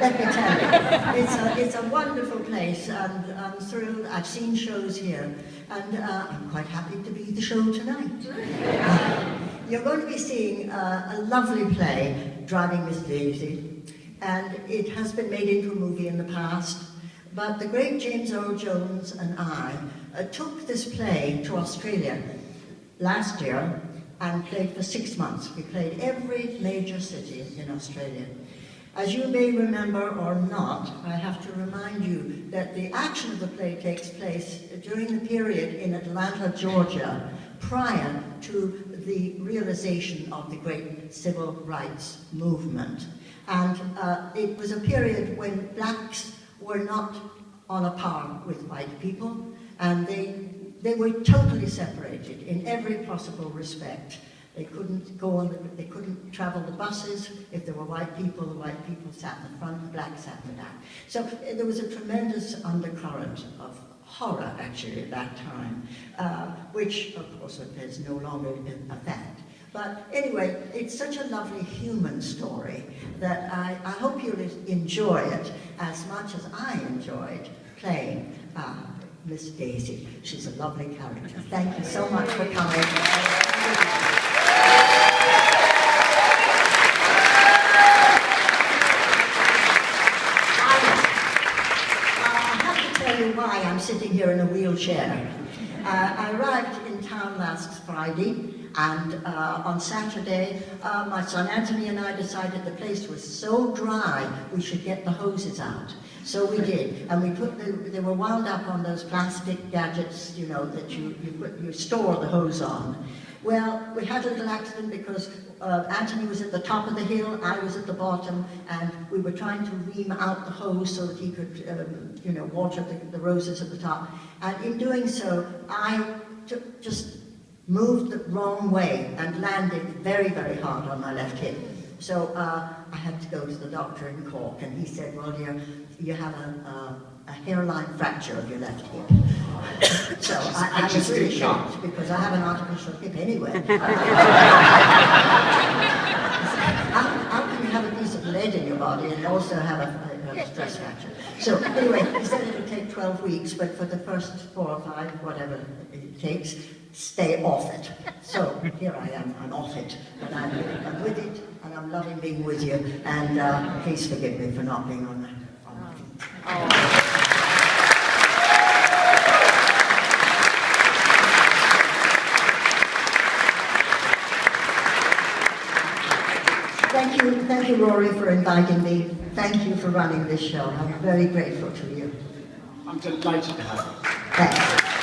let me tell you. It's a wonderful place, and I'm thrilled. I've seen shows here, and I'm quite happy to be the show tonight. You're going to be seeing a lovely play, Driving Miss Daisy, and it has been made into a movie in the past, but the great James Earl Jones and I took this play to Australia last year and played for 6 months. We played every major city in Australia. As you may remember or not, I have to remind you that the action of the play takes place during the period in Atlanta, Georgia, prior to the realization of the great civil rights movement. And it was a period when blacks were not on a par with white people, and they were totally separated in every possible respect. They couldn't they couldn't travel the buses. If there were white people, the white people sat in the front, the blacks sat in the back. So there was a tremendous undercurrent of horror, actually, at that time, which, of course, is no longer in effect. But anyway, it's such a lovely human story that I hope you'll enjoy it as much as I enjoyed playing Miss Daisy. She's a lovely character. Thank you so much for coming. Why I'm sitting here in a wheelchair. I arrived in town last Friday, and on Saturday my son Anthony and I decided the place was so dry we should get the hoses out. So we did, and we put they were wound up on those plastic gadgets, you know, that you store the hose on. Well, we had a little accident because Anthony was at the top of the hill, I was at the bottom, and we were trying to ream out the hose so that he could, you know, water the roses at the top. And in doing so, I just moved the wrong way and landed very, very hard on my left hip. So I had to go to the doctor in Cork, and he said, well, you have a hairline fracture of your left hip. So I was really shocked, because I have an artificial hip anyway. How can you have a piece of lead in your body and also have a stress fracture? So anyway, he said it would take 12 weeks, but for the first 4 or 5, whatever it takes, stay off it. So here I am, I'm off it, and I'm with it, and I'm loving being with you, and please forgive me for not being on the Thank you, Rory, for inviting me. Thank you for running this show. I'm very grateful to you. I'm delighted to have you. Thanks.